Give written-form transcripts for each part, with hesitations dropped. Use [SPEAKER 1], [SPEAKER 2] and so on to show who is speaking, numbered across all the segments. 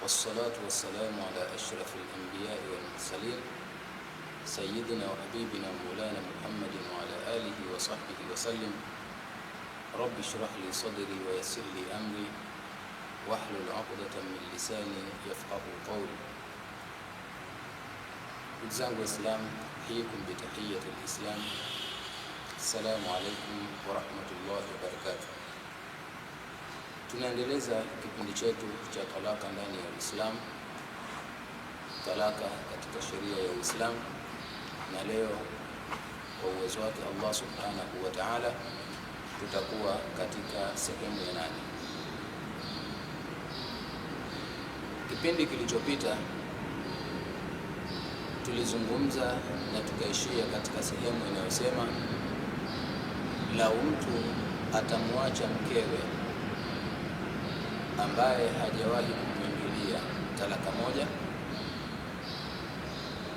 [SPEAKER 1] والصلاة والسلام على أشرف الأنبياء والمرسلين سيدنا وحبيبنا مولانا محمد وعلى آله وصحبه وسلم. رب اشرح لي صدري ويسر لي أمري واحلل عقدة من لساني يفقه قولي. Ndugu Islam, hikum bitahiyati al-Islam. Assalamu alaykum wa rahmatullahi wa barakatuh. Tunaendeleza kipindi chetu cha talaka ndani ya Uislamu, talaka katika sheria ya Uislamu, na leo kwa uwezo wake Allah subhanahu wa ta'ala tutakuwa katika sehemu ya 8. Kipindi kilichopita tulizungumza na tukaishia katika sehemu inayosema lau mtu atamwacha mkewe ambaye hajawahi kumwingilia talaka moja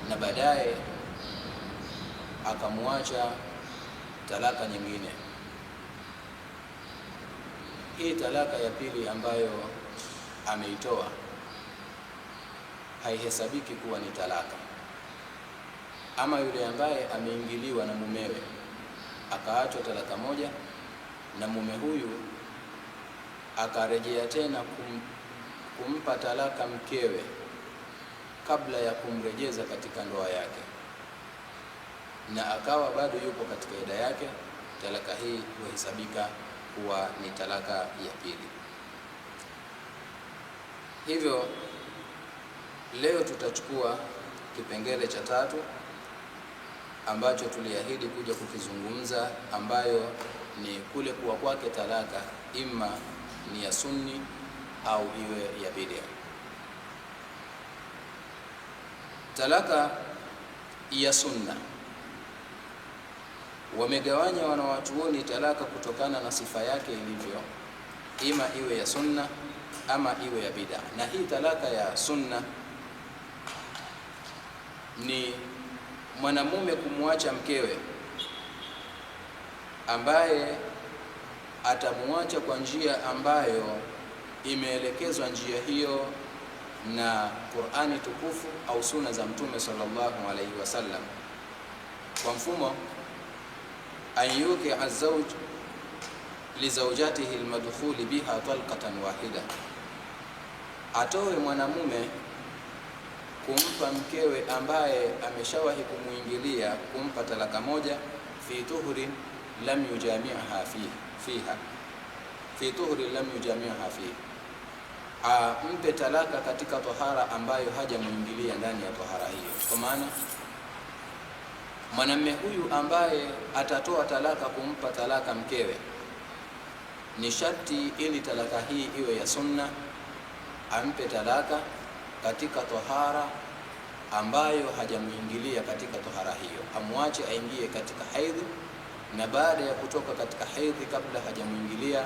[SPEAKER 1] na baadaye akamwacha talaka nyingine, hii talaka ya pili ambayo ameitoa haihesabiki kuwa ni talaka. Ama yule ambaye ameingiliwa na mumewe akaachwa talaka moja na mume huyu akarejea tena kumpa talaka mkewe kabla ya kumrejeza katika ndoa yake, na akawa bado yupo katika ida yake, talaka hii huhesabika kuwa ni talaka ya pili. Hivyo leo tutachukua kipengele cha 3 ambacho tuliahidi kuja kukizungumza, ambayo ni kule kuwa kwake talaka imma ni ya sunni au iwe ya bid'a. Talaka ya sunna, wamegawanya wanawachuoni talaka kutokana na sifa yake ilivyo, ima iwe ya sunna ama iwe ya bid'a. Na hii talaka ya sunna ni mwanamume kumwacha mkewe ambaye atamuacha kwa njia ambayo imeelekezwa njia hiyo na Qur'ani tukufu au sunna za Mtume sallallahu alaihi wasallam, kwa mfumo ayuki azwaj li zawjatihi almadkhul biha talqatan wahida, atoe mwanamume kumpa mkewe ambaye ameshawahi kumuingilia kumpa talaka moja, fi tuhrin lam yujami'ha fiha, fi tuhrin lam yujami'ha fiha, ampe talaka katika tohara ambayo hajamuingilia ndani ya tohara hiyo. Kwa maana mwanamume huyu ambaye atatoa talaka kumpa talaka mkewe, ni sharti ili talaka hii iwe ya sunna, ampe talaka katika tohara ambayo hajamuingilia katika tohara hiyo, amwache aingie katika haidhi, na baada ya kutoka katika haidhi kabla hajamuingilia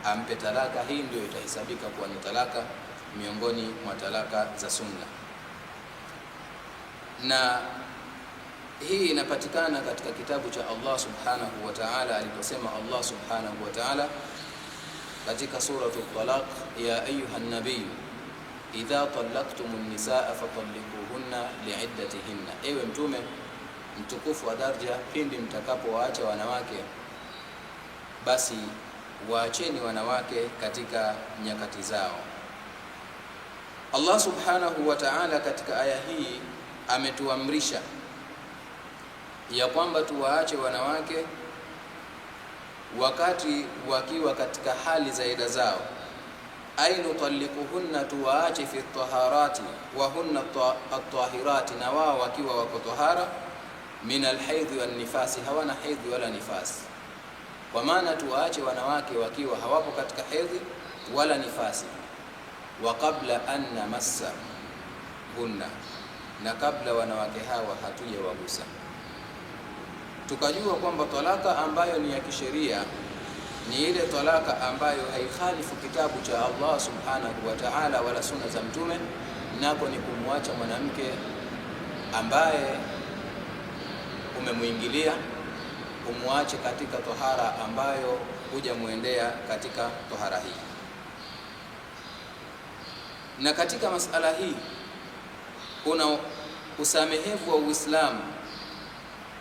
[SPEAKER 1] ampe talaka. Hii ndio itahesabika kuwa ni talaka miongoni mwa talaka za sunna, na hii inapatikana katika kitabu cha Allah subhanahu wa ta'ala aliposema Allah subhanahu wa ta'ala katika suratul Talaq, ya ayuhan nabiy idha talaqtumun nisaa fatalliquhunna li'iddatihinna, ewe mtume mtukufu wa daraja, pindi mtakapowaacha wanawake basi waacheni wanawake katika nyakati zao. Allah subhanahu wa ta'ala katika aya hii ametuamrisha ya kwamba tuwaache wanawake wakati wakiwa katika hali za ida zao, ay nutalliquhunna, tuwaache fi taharati wa hunna at-tahirati, na wao wakiwa wako tahara, min al-haidhi wan nifasi, hawana haidhi wala nifasi. Kwa maana tuwaache wanawake wakiwa hawapo katika haidhi wala nifasi, wa qabla an namassa hunna, na kabla wanawake hawa hatujawagusa. Tukajua kwamba talaka ambayo ni ya kisheria ni ile talaka ambayo haikhalifu kitabu cha Allah subhanahu wa ta'ala wala sunna za Mtume, nako ni kumwacha mwanamke ambaye umemuingilia, umwache katika tohara ambayo hujamuendea katika tohara hii. Na katika masala hii kuna usamehevu wa Uislamu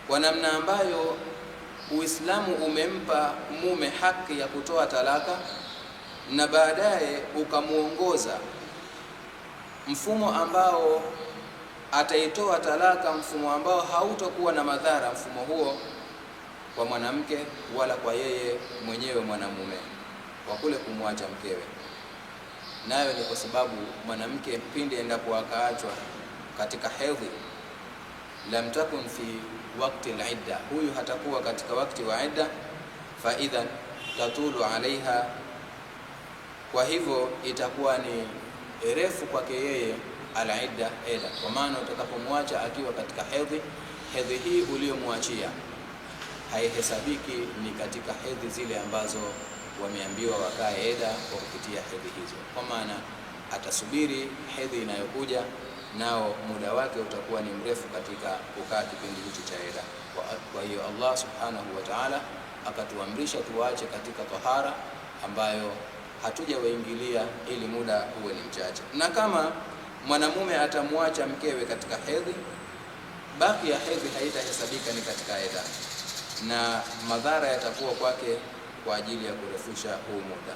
[SPEAKER 1] kwa namna ambayo Uislamu umempa mume haki ya kutoa talaka na baadaye ukamuongoza mfumo ambao ataitoa talaka, mfumo ambao hautakuwa na madhara mfumo huo kwa mwanamke wala kwa yeye mwenyewe mwanamume kwa kule kumwacha mkewe. Nayo ni kwa sababu mwanamke pindi endapo akaachwa katika hedhi, lam takun fi waqti al-idda, huyu hatakuwa katika wakati wa idda, fa idhan tatulu alaiha, kwa hivyo itakuwa ni refu kwake yeye al-idda, ila kwa maana utakapomwacha akiwa katika hedhi hii uliyomwachia haihesabiki ni katika hedhi zile ambazo wameambiwa wakae eda kwa kupitia hedhi hizo, kwa maana atasubiri hedhi inayokuja, nao muda wake utakuwa ni mrefu katika kukaa kipindi hicho cha eda. Kwa hiyo Allah subhanahu wa ta'ala akatuamrisha tuache katika tahara ambayo hatujawaingilia ili muda uwe ni mchache. Na kama mwanamume atamwacha mkewe katika hedhi, baki ya hedhi haitahesabika ni katika eda, na madhara yatakuwa kwake kwa ajili ya kurefusha huu muda.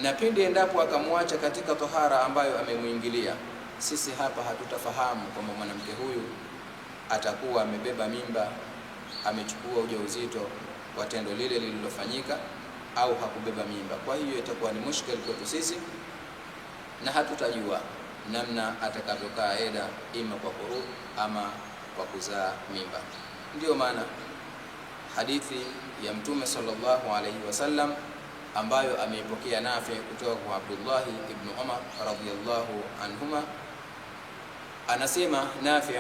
[SPEAKER 1] Na pindi endapo akamwacha katika tohara ambayo amemuingilia, sisi hapa hatutafahamu kwamba mwanamke huyu atakuwa amebeba mimba, amechukua ujauzito kwa tendo lile lililofanyika, au hakubeba mimba. Kwa hiyo itakuwa ni mushkil kwetu sisi, na hatutajua namna atakavyokaa eda, ima kwa furud ama kwa kuzaa mimba. Ndio maana hadithi ya Mtume sallallahu alayhi wasallam ambayo ameipokea Nafi kutoka kwa Abdullah ibn Umar radhiyallahu anhuma, anasema Nafi,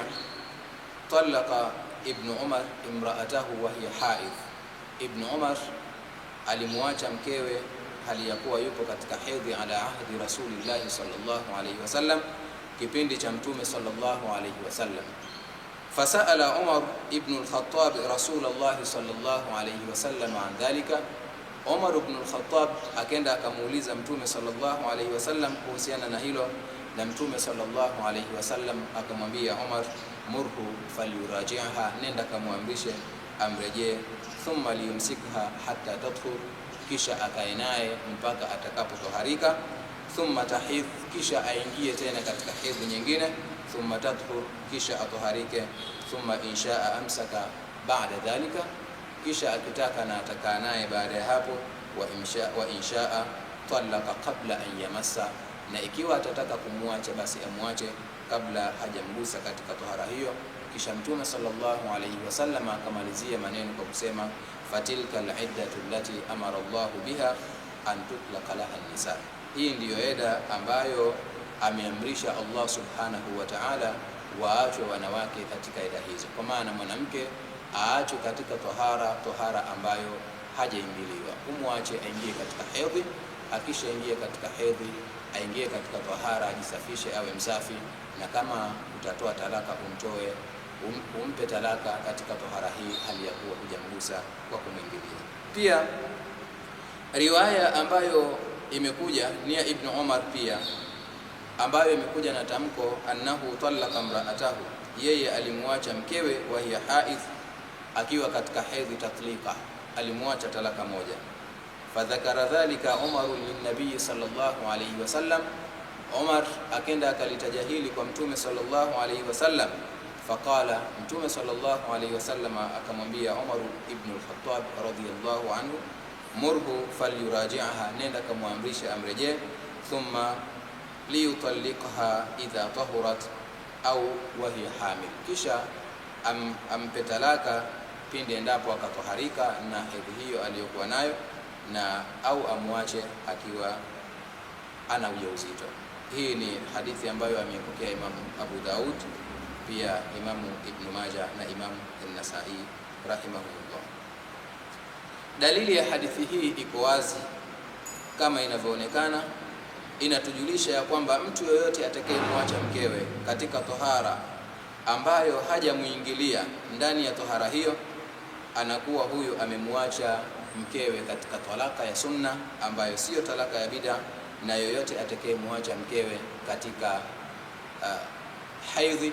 [SPEAKER 1] talaqa ibn Umar imra'atahu wa hiya haidh. Ibn Umar alimwacha mkewe hali ya kuwa yupo katika hedhi, ala ahdi Rasulillah sallallahu alayhi wasallam, kipindi cha Mtume sallallahu alayhi wasallam. Fasala Umar ibn al-Khattab Rasulullah sallallahu alayhi wasallam an dhalika, Umar ibn al-Khattab akaenda akamuuliza Mtume sallallahu alayhi wasallam kuhusiana na hilo, na Mtume sallallahu alayhi wasallam akamwambia Umar, murhu falyuraji'ha, nenda kamwamrishe amrejee, thumma liyumsikha hatta tadkhul, kisha akae naye mpaka atakapotoharika, thumma tahidh, kisha aingie tena katika hedhi nyingine, thumma tadkhul, kisha atoharike, thumma inshaa amsaka baada dhalika, kisha akitaka na atakaa naye baada ya hapo, wa inshaa talaqa qabla an yamassa, na ikiwa atataka kumwacha basi amwache kabla hajamgusa katika tohara hiyo. Kisha Mtume sallallahu alayhi wasallam akamalizia maneno kwa kusema, fatilka al-iddatu allati amara Allahu biha an tutlaqa laha an-nisa, hii ndiyo eda ambayo ameamrisha Allah subhanahu wa ta'ala waachwe wanawake katika eda hizo, kwa maana mwanamke aachwe katika tohara ambayo hajaingiliwa, umwache aingie katika hedhi, akishaingia katika hedhi aingie katika tohara, ajisafishe, awe msafi, na kama utatoa talaka umpe talaka katika tohara hii hali ya kuwa hujamgusa kwa kumwingilia. Pia riwaya ambayo imekuja ni ya Ibn Umar pia, ambayo imekuja na tamko annahu talaqa imra'atahu, yeye alimwacha mkewe, wa hiya haidh, akiwa katika hedhi, tatlika, alimwacha talaka moja. Fadhakara dhalika Umar lin-nabii sallallahu alayhi wasallam, Umar akenda akalitaja hili kwa Mtume sallallahu alayhi wasallam. Faqala, Mtume sallallahu alayhi wasallam akamwambia Umar ibn al-Khattab radhiyallahu anhu, murhu falyuraji'ha, nenda kamwamrisha amrejee, thumma liyutalliqha idha tahurat au wa hiya hamil, kisha ampe talaka pindi endapo akatoharika na hedhi hiyo aliyokuwa nayo, na au amwache akiwa ana ujauzito. Hii ni hadithi ambayo amepokea Imam Abu Daud, pia Imam Ibn Majah na Imam An-Nasa'i rahimahullah. Dalili ya hadithi hii iko wazi kama inavyoonekana, inatujulisha ya kwamba mtu yoyote atakayemwacha mkewe katika tohara ambayo hajamuingilia ndani ya tohara hiyo, anakuwa huyu amemwacha mkewe katika talaka ya sunna ambayo sio talaka ya bid'a, na yoyote atakayemwacha mkewe katika haidhi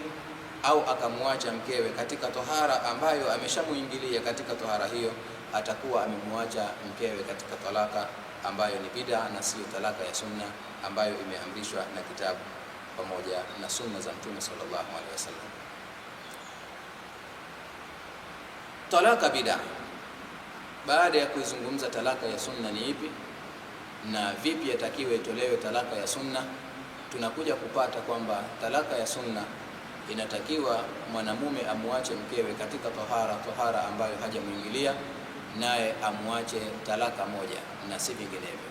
[SPEAKER 1] au akamwacha mkewe katika tohara ambayo ameshamuingilia katika tohara hiyo, atakuwa amemwacha mkewe katika talaka ambayo ni bid'a na sio talaka ya sunna ambayo imeamrishwa na kitabu pamoja na sunna za Mtume sallallahu alaihi wasallam. Talaka bid'a, baada ya kuizungumza talaka ya sunna ni ipi na vipi yatakiwe itolewe talaka ya sunna, tunakuja kupata kwamba talaka ya sunna inatakiwa mwanamume amwache mkewe katika tohara ambayo hajamuingilia, naye amwache talaka moja na si vinginevyo.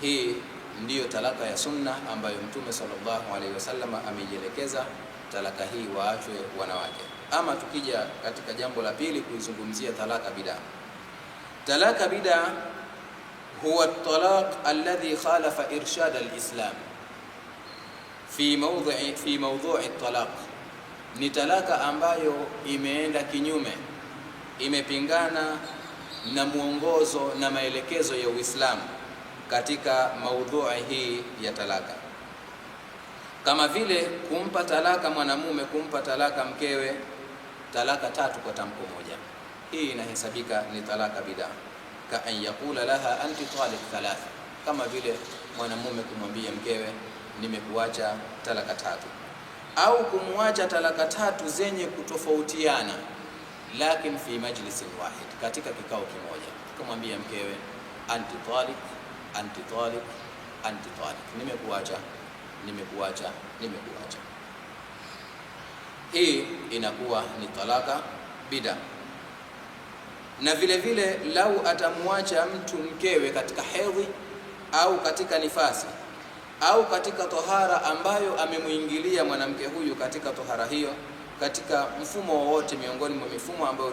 [SPEAKER 1] Hii ndiyo talaka ya sunna ambayo Mtume sallallahu alaihi wasallam ameielekeza talaka hii waachwe wanawake. Ama tukija katika jambo la pili kuizungumzia talaka bid'a. Talaka bid'a huwa at-talaq alladhi khalafa irshad al-Islam fi mawdhu'i at-talaq, ni talaka ambayo imeenda kinyume, imepingana na muongozo na maelekezo ya Uislamu katika maudhui hii ya talaka, kama vile kumpa talaka mwanamume, kumpa talaka mkewe talaka 3 kwa tamko moja. Hii inahesabika ni talaka bid'a. Ka an yaqula laha anti taliq 3, kama vile mwanamume kumwambia mkewe nimekuacha talaka 3, au kumwacha talaka 3 zenye kutofautiana, lakini fi majlisin wahid, katika kikao kimoja, kumwambia mkewe anti taliq, anti taliq, anti taliq, nimekuacha, nimekuacha, nimekuacha. Hii inakuwa ni talaka bid'a. Na vile vile lau atamwacha mtu mkewe katika hedhi au katika nifasi au katika tohara ambayo amemuingilia mwanamke huyu katika tohara hiyo, katika mfumo wowote miongoni mwa mifumo ambayo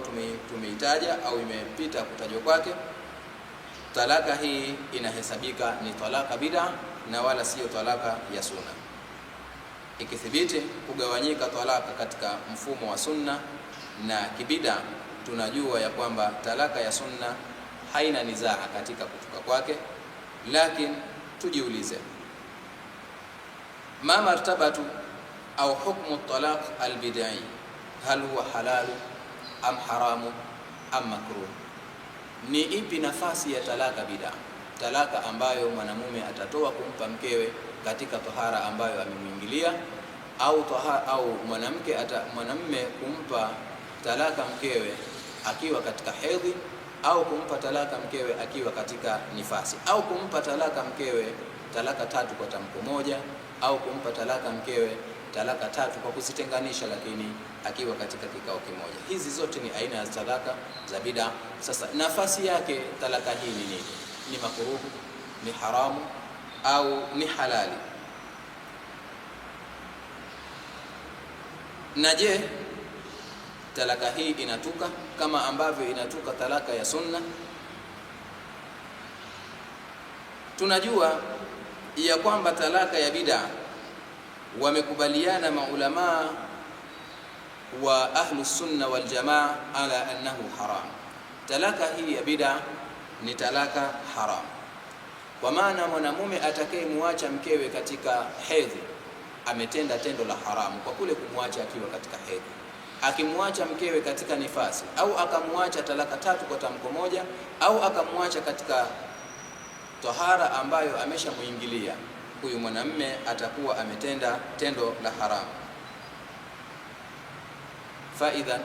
[SPEAKER 1] tumeitaja au imepita kutajwa kwake, talaka hii inahesabika ni talaka bid'a na wala sio talaka ya sunna. Ikithibiti kugawanyika talaka katika mfumo wa sunna na kibida, tunajua ya kwamba talaka ya sunna haina nizaa katika kutoka kwake, lakini tujiulize, ma martabatu au hukmu talaq albid'i, hal huwa halalu am haramu am makruh? Ni ipi nafasi ya talaka bid'a, talaka ambayo mwanamume atatoa kumpa mkewe katika tohara ambayo amemwingilia, au mwanamume kumpa talaka mkewe akiwa katika hedhi, au kumpa talaka mkewe akiwa katika nifasi, au kumpa talaka mkewe talaka 3 kwa tamko moja, au kumpa talaka mkewe talaka 3 kwa kuzitenganisha lakini akiwa katika kikao kimoja. Hizi zote ni aina ya talaka za bid'a. Sasa nafasi yake talaka hii ni nini? Ni makruhu, ni haramu au ni halali? Na je, talaka hii inatuka kama ambavyo inatuka talaka ya sunna? Tunajua ya kwamba talaka ya bid'a wamekubaliana maulamaa wa ahlu sunna wal jamaa ala annahu haram. Talaka hii ya bid'a ni talaka haram, kwa maana mwanamume atakayemwacha mkewe katika hedhi ametenda tendo la haramu kwa kule kumwacha akiwa katika hedhi. Akimwacha mkewe katika nifasi, au akamwacha talaka 3 kwa tamko moja, au akamwacha katika tohara ambayo ameshamuingilia, huyu mwanamume atakuwa ametenda tendo la haramu. Faidhan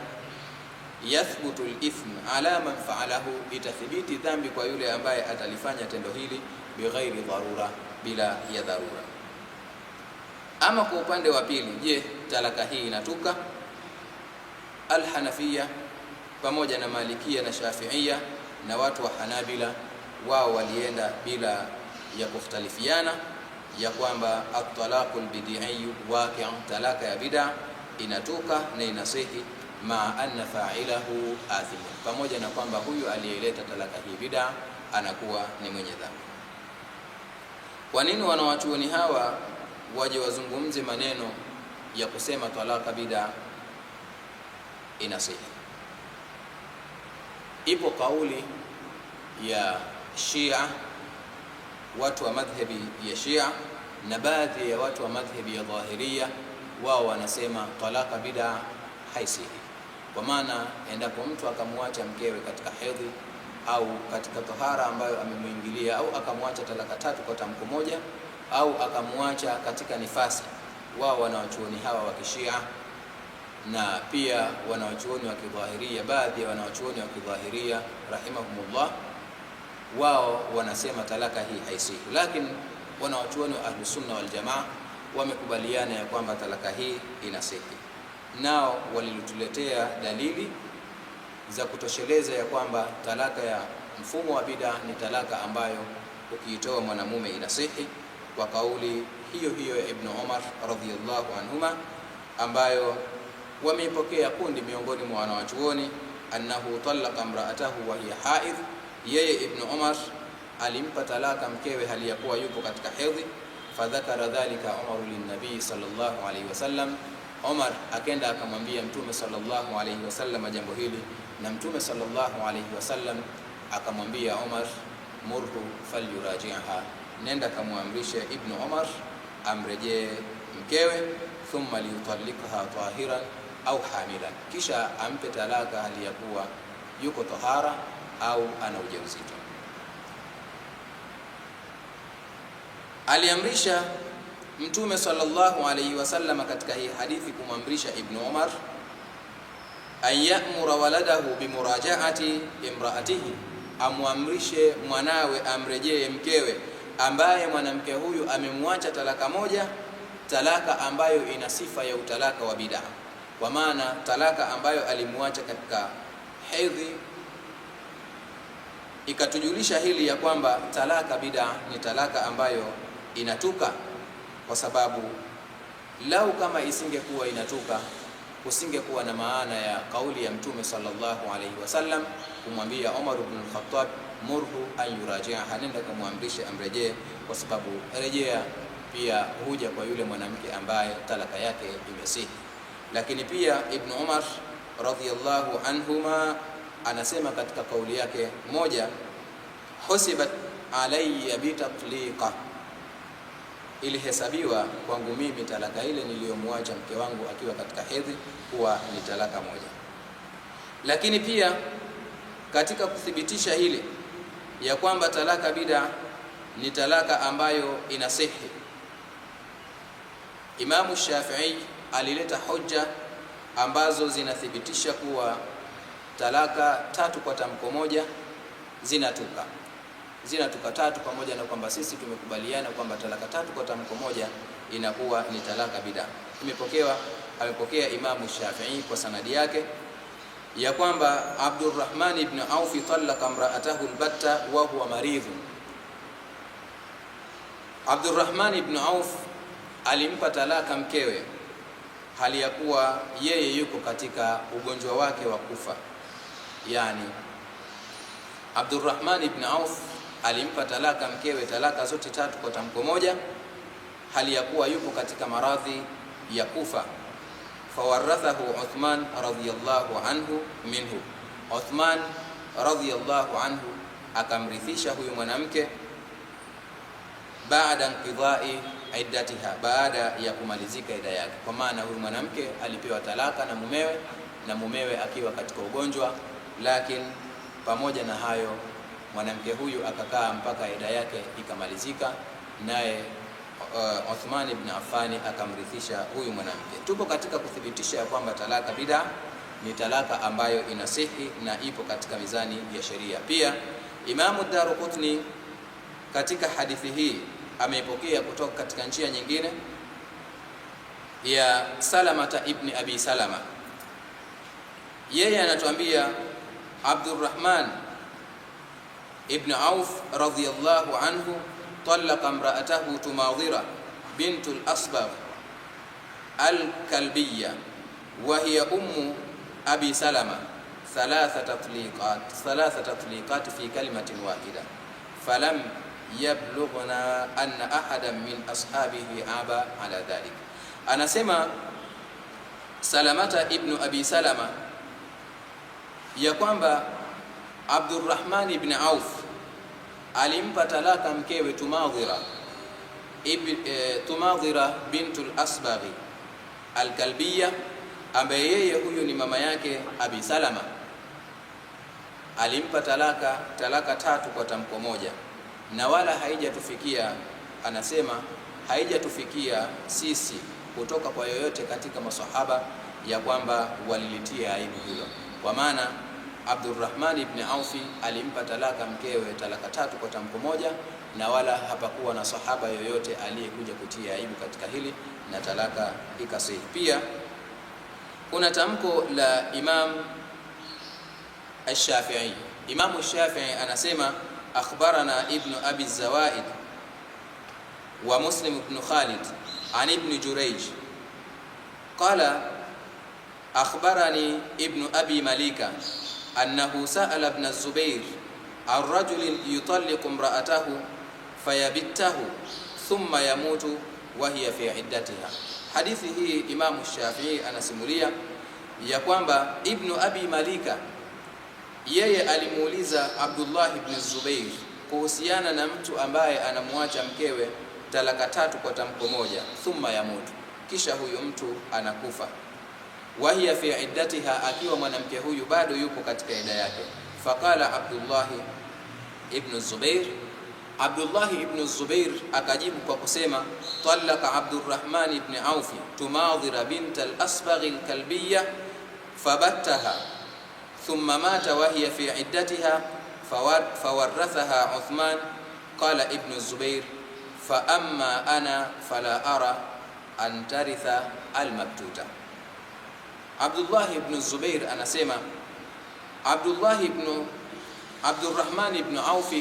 [SPEAKER 1] yathbutu al-ithm ala man fa'alahu, itathibiti dhambi kwa yule ambaye atalifanya tendo hili bighairi dharura, bila ya dharura. Ama kwa upande wa pili, je, talaka hii inatuka? Al-Hanafiya pamoja na Malikia na Shafi'ia na watu wa Hanabila, wao walienda bila ya kukhtalifiana ya kwamba at-talaqul bid'i waqi', talaka ya bid'a inatuka na inasihi, ma anna fa'ilahu athim, pamoja na kwamba huyu aliyeleta talaka hii bid'a anakuwa ni mwenye dhambi. Kwa nini wanawachuoni hawa waje wazungumze maneno ya kusema talaka bid'a inasihi? Ipo kauli ya Shia watu wa madhhabi ya Shia na baadhi ya watu wa madhhabi ya Dhahiria, wao wanasema talaka bid'a haisihi. Kwa maana endapo mtu akamwacha mkewe katika hedhi au katika tahara ambayo amemuingilia, au akamwacha talaka 3 kwa tamko moja, au akamwacha katika nifasi, wao wanawachuoni hawa wa Kishia na pia wanawachuoni wa Kidhahiria, baadhi ya wanawachuoni wa Kidhahiria rahimahumullah, wao wanasema talaka hii haisihi. Lakini wanawachuoni wa Ahlus Sunna wal Jamaa wamekubaliana ya kwamba talaka hii inasihi. Nao walituletea dalili za kutosheleza ya kwamba talaka ya mfumo wa bid'a ni talaka ambayo ukiitoa mwanamume inasihi, kwa kauli hiyo hiyo ya Ibn Umar radhiyallahu anhuma, ambayo wameipokea kundi miongoni mwa wanawachuoni, annahu talaqa imra'atahu wa hiya haidh, yeye Ibn Umar alimpa talaka mkewe hali ya kuwa yupo katika hedhi. Fadhakara dhalika Umar linnabii sallallahu alayhi wasallam, Umar akenda akamwambia Mtume sallallahu alayhi wasallam jambo hili, na Mtume sallallahu alayhi wasallam akamwambia Umar, murhu falyuraji'ha, nenda kamwamrishe Ibn Umar amrejee mkewe, thumma liyutalliqha tahiran au hamilan, kisha ampe talaka hali ya kuwa yuko tahara au ana ujauzito. Aliamrisha Mtume sallallahu alayhi wasallam katika hii hadithi kumamrisha Ibn Umar an ya'mura waladahu bimurajaati imraatihi, amwamrishe mwanawe amrejee mkewe ambaye mwanamke huyu amemwacha talaka moja, talaka ambayo ina sifa ya utalaka wa bid'a. Kwa maana talaka ambayo alimwacha katika hedhi ikatujulisha hili ya kwamba talaka bid'a ni talaka ambayo inatuka, kwa sababu lau kama isingekuwa inatuka kusingekuwa na maana ya kauli ya Mtume sallallahu alayhi wasallam kumwambia Umar ibn al-Khattab, murhu an yuraji'ha, nenda kumwamrisha amrejee, kwa sababu rejea pia huja kwa yule mwanamke ambaye talaka yake imesihi. Lakini pia Ibn Umar radhiyallahu anhuma anasema katika kauli yake moja, husibat alayya bitatliqa, ilihesabiwa kwangu mimi talaka ile niliyomwacha mke wangu akiwa katika hedhi kuwa ni talaka moja. Lakini pia katika kuthibitisha hili ya kwamba talaka bid'a ni talaka ambayo inasihi, Imamu Shafi'i alileta hoja ambazo zinathibitisha kuwa talaka 3 kwa tamko moja zinatuka 3, pamoja na kwamba sisi tumekubaliana kwamba talaka 3 kwa tamko moja inakuwa ni talaka bid'a. Amepokea Imamu Shafi'i kwa sanadi yake ya kwamba Abdurrahman ibn Auf talaqa imra'atahu albatta wa huwa maridh. Abdurrahman ibn Auf alimpa talaka mkewe hali ya kuwa yeye yuko katika ugonjwa wake wa kufa. Yani Abdurrahman ibn Auf alimpa talaka mkewe talaka zote 3 kwa tamko moja hali ya kuwa yupo katika maradhi ya kufa. Fawarathahu Uthman radhiyallahu anhu minhu, Uthman radhiyallahu anhu akamrithisha huyu mwanamke baada inqidai iddatiha, baada ya kumalizika idda yake. Kwa maana huyu mwanamke alipewa talaka na mumewe akiwa katika ugonjwa, lakini pamoja na hayo mwanamke huyu akakaa mpaka idda yake ikamalizika, naye Uthman ibn Affan akamrithisha huyu mwanamke. Tupo katika kuthibitisha ya kwamba talaka bid'a ni talaka ambayo inasihi na ipo katika mizani ya sheria. Pia Imamu Daruqutni katika hadithi hii ameipokea kutoka katika njia nyingine ya Salamata ibn Abi Salama. Yeye anatuambia Abdurrahman ibn Auf radhiyallahu anhu talaqa imra'atahu Tumadhira bint al-Asbagh al-Kalbiyya wa hiya ummu Abi Salama thalatha tatliqat fi kalimatin wahida falam yablughna anna ahadan min ashabihi aba ala dhalik. Anasema Salamata ibn Abi Salama ya kwamba Abdurrahman ibn Auf alimpa talaka mkewe Tumadhira bintul Asbaghi al-Kalbiyya, ambaye yeye huyu ni mama yake Abi Salama. Alimpa talaka 3 kwa tamko moja, na wala haijatufikia, anasema haijatufikia sisi kutoka kwa yoyote katika masahaba ya kwamba walilitia aibu hilo. Kwa maana Abdurrahman ibn Aufi alimpa talaka mkewe talaka 3 kwa tamko moja, na wala hapakuwa na sahaba yoyote aliyekuja kutia aibu katika hili na talaka ikasihi. Pia kuna tamko la Imam Ash-Shafi'i. Imam Ash-Shafi'i anasema akhbarana ibn Abi Zawaid wa Muslim ibn Khalid an ibn Jurayj qala akhbarani ibn Abi Malika annahu sa'ala ibn Zubair an rajulin yutalliqu imra'atahu fayabittahu thumma yamutu wa hiya fi iddatiha. Hadithi hii Imam Shafi'i anasimulia ya kwamba Ibn Abi Malika yeye alimuuliza Abdullah ibn Zubair kuhusiana na mtu ambaye anamwacha mkewe talaka 3 kwa tamko moja, thumma yamutu, kisha huyu mtu anakufa, wa hiya fi iddatiha, akiwa mwanamke huyu bado yupo katika ida yake. Faqala Abdullah ibn Zubair akajibu kwa kusema talaka Abdurrahman ibn Auf Tumadhira bint al-Asbaghi al-Kalbiyya fabattaha thumma mata wa hiya fi iddatiha fawarathaha Uthman. Qala ibn Zubair fa amma ana fala ara an taritha al-mabtuta. Abdullah ibn Zubair anasema Abdurrahman ibn Auf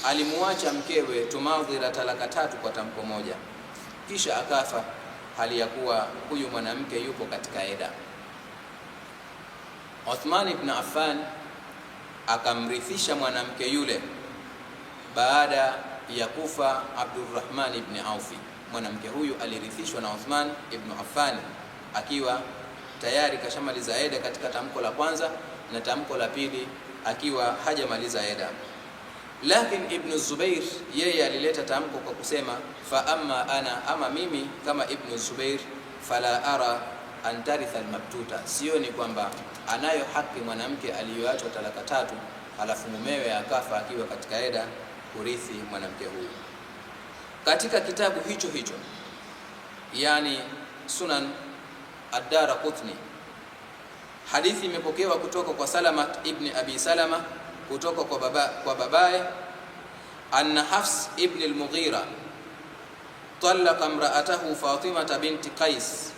[SPEAKER 1] alimuacha mkewe Tumadhira talaka 3 kwa tamko moja, kisha akafa hali ya kuwa huyu mwanamke yupo katika eda. Uthman ibn Affan akamrithisha mwanamke yule baada ya kufa Abdurrahman ibn Auf. Mwanamke huyu alirithishwa na Uthman ibn Affan akiwa tayari kashamaliza eda katika tamko la kwanza, na tamko la pili akiwa hajamaliza eda. Lakini Ibn Zubair yeye alileta tamko kwa kusema fa amma ana, ama mimi kama Ibn Zubair, fala ara an taritha al-mabtuta, sioni kwamba anayo haki mwanamke aliyoachwa talaka 3 alafu mumewe akafa akiwa katika eda kurithi mwanamke huyu. Katika kitabu hicho yani Sunan ad-Daraqutni, hadithi imepokewa kutoka kwa Salama ibn Abi Salama kutoka kwa babaye anna Hafs ibn al-Mughira talaqa imra'atahu Fatima binti Qais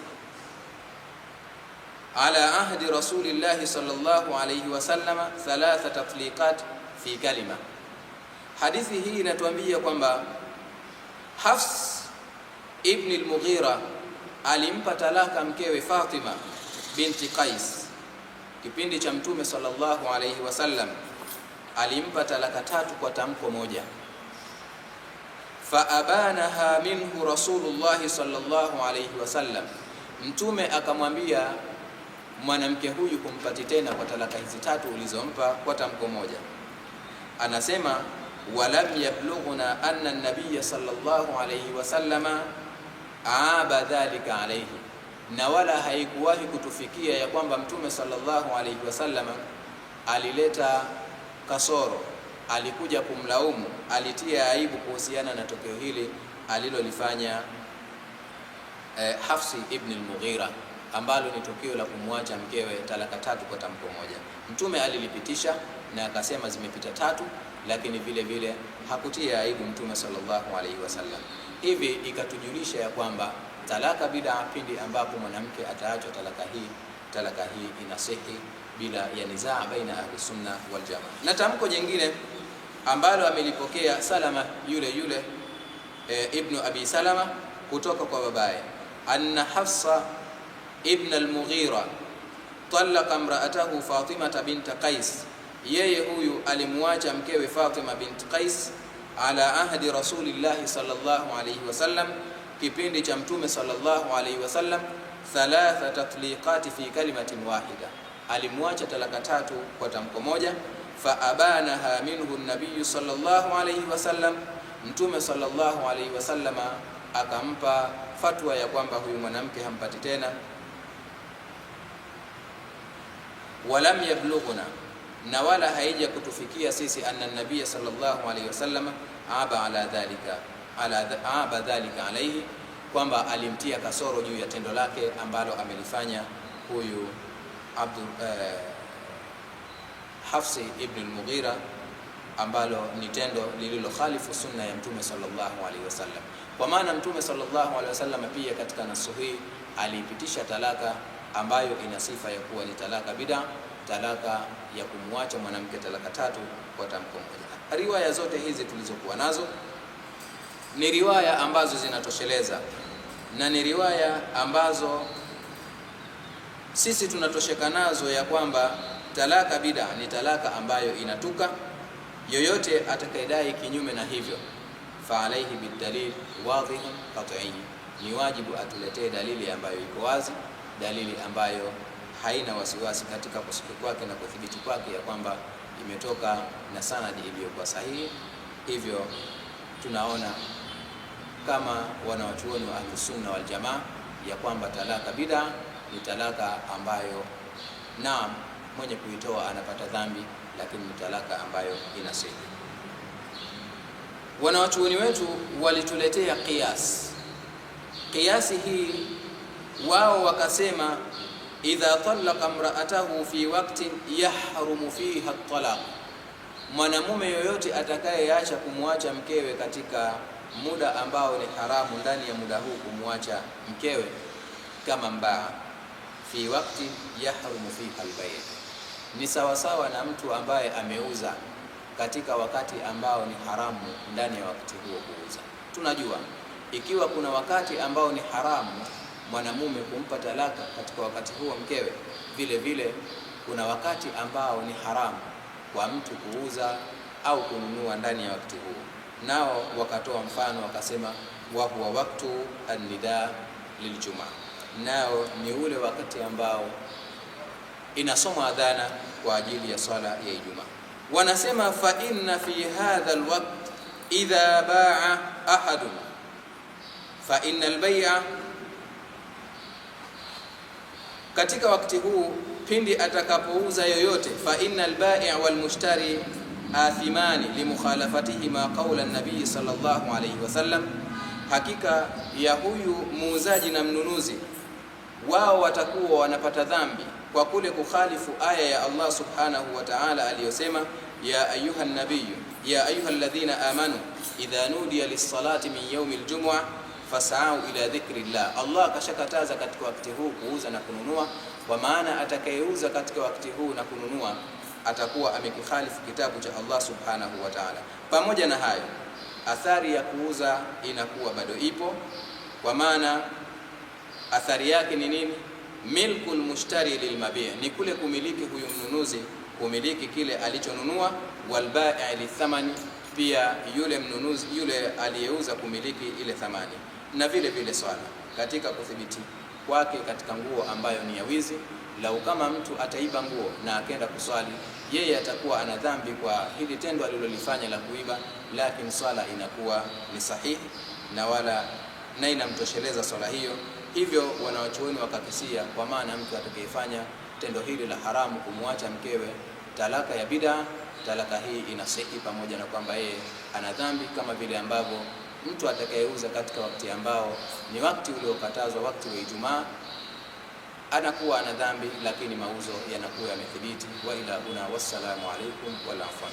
[SPEAKER 1] ala ahdi Rasulillah sallallahu alayhi wasallam 3 tatliqat fi kalima. Hadithi hii inatuambia kwamba Hafs ibn al-Mughira alimpa talaka mkewe Fatima binti Qais kipindi cha Mtume sallallahu alayhi wasallam, alimpa talaka 3 kwa tamko moja. Fa abanaha minhu Rasulullah sallallahu alayhi wasallam, Mtume akamwambia mwanamke huyu kumpati tena kwa talaka hizi 3 ulizompa kwa tamko moja. Anasema walam yablughuna anna an-nabiy sallallahu alayhi wasallama aaba dhalika alayhi, na wala haikuwahi kutufikia ya kwamba Mtume sallallahu alayhi wasallama alileta kasoro, alikuja kumlaumu, alitia aibu kuhusiana na tokeo hili alilolifanya Hafsi ibn al-Mughira, ambalo ni tokeo la kumwacha mkewe talaka 3 kwa tamko moja. Mtume alilipitisha na akasema zimepita 3, lakini vile vile hakutia aibu Mtume sallallahu alaihi wasallam. Hivi ikatujulisha ya kwamba talaka bid'a, pindi ambapo mwanamke ataachwa talaka hii inasihi bila ya nizaa baina ahli sunna wal jamaa. Na tamko jingine ambalo amelipokea Salama yule ibn Abi Salama kutoka kwa babaye, anna Hafsa ibn al-Mughira talaqa imra'atahu Fatima bint Qais, yeye huyu alimuacha mkewe Fatima bint Qais ala ahdi Rasulillah sallallahu alayhi wasallam, kipindi cha Mtume sallallahu alayhi wasallam, 3 tatliqati fi kalimatin wahida, alimuacha talaka 3 kwa tamko moja. fa abanaha minhu an-nabiy sallallahu alayhi wasallam, Mtume sallallahu alayhi wasallam akampa fatwa ya kwamba huyu mwanamke hampati tena. Walam yablughuna, na wala haija kutufikia sisi anna an-nabiy sallallahu alayhi wasallam aba dhalika alayhi, kwamba alimtia kasoro juu ya tendo lake ambalo amelifanya huyu Hafsi ibn al-Mughira, ambalo ni tendo lililo khalifu sunna ya Mtume sallallahu alaihi wasallam. Kwa maana Mtume sallallahu alaihi wasallam pia katika nasu hii alipitisha talaka ambayo ina sifa ya kuwa ni talaka bid'a, talaka ya kumwacha mwanamke talaka tatu kwa tamko moja. Riwaya zote hizi tulizokuwa nazo ni riwaya ambazo zinatosheleza, na ni riwaya ambazo sisi tunatosheka nazo ya kwamba talaka bid'a ni talaka ambayo inatuka. Yoyote atakayedai kinyume na hivyo, fa alayhi bidalil wadhih qat'i, ni wajibu atuletee dalili ambayo iko wazi, dalili ambayo haina wasiwasi katika kusikia kwake na kudhibiti kwake ya kwamba imetoka na sanadi iliyokuwa sahihi. Hivyo tunaona kama wanawachuoni wa Ahlusunna wal Jamaa ya kwamba talaka bid'a ni talaka ambayo naam, mwenye kuitoa anapata dhambi, lakini ni talaka ambayo inasihi. Wanawachuoni wetu walituletea qiyasi hii, wao wakasema idha talaqa imra'atahu fi waqtin yahrumu fiha at-talaq, mwanamume yoyote atakayeacha kumwacha mkewe katika muda ambao ni haramu, ndani ya muda huu kumwacha mkewe kama mbaa, fi waqti yahrumu fiha al-bay', ni sawasawa na mtu ambaye ameuza katika wakati ambao ni haramu, ndani ya wakati huo kuuza. Tunajua ikiwa kuna wakati ambao ni haramu mwanamume kumpa talaka katika wakati huo mkewe, vile vile kuna wakati ambao ni haramu kwa mtu kuuza au kununua ndani ya wakati huo. Nao wakatoa mfano wakasema wa huwa waktu an-nida liljuma, nao ni ule wakati ambao inasoma adhana kwa ajili ya swala ya Ijumaa. Wanasema fa inna fi hadha alwaqt idha ba'a ahadun fa inna albay'a, katika wakati huu pindi atakapouza yoyote, fa inna albai' walmushtari athimani limukhalafatihi qawla an-nabii sallallahu alayhi wasallam, hakika ya huyu muuzaji na mnunuzi wao watakuwa wanapata dhambi kwa kule kukhalifu aya ya Allah subhanahu wa ta'ala aliyosema ya ayuha an-nabiy ya ayuha alladhina amanu idha nudiya lis-salati min yawmi al-jum'ah fas'au ila dhikrillah. Allah kashakataza katika wakati huu kuuza na kununua, kwa maana atakayeuza katika wakati huu na kununua atakuwa amekikhalifu kitabu cha Allah subhanahu wa ta'ala. Pamoja na hayo, athari ya kuuza inakuwa bado ipo, kwa maana athari yake ni nini? Milkul mushtari lilmabi', ni kule kumiliki huyu mnunuzi kumiliki kile alichonunua, walbai' lithamani, pia yule mnunuzi yule aliyeuza kumiliki ile thamani. Na vile vile swala katika kudhibiti kwake katika nguo ambayo ni ya wizi, lau kama mtu ataiba nguo na akaenda kuswali, yeye atakuwa ana dhambi kwa hili tendo alilolifanya la kuiba, lakini swala inakuwa ni sahihi na inamtosheleza swala hiyo. Hivyo wanawachuoni wakakisia, kwa maana mtu atakayefanya tendo hili la haramu kumwacha mkewe talaka ya bid'a, talaka hii inasihi, pamoja na kwamba yeye ana dhambi, kama vile ambavyo mtu atakayeuza katika wakati ambao ni wakati uliokatazwa, wakati wa Ijumaa, anakuwa ana dhambi, lakini mauzo yanakuwa yamethibiti. Wa ila huna, wassalamu alaikum wal afwa.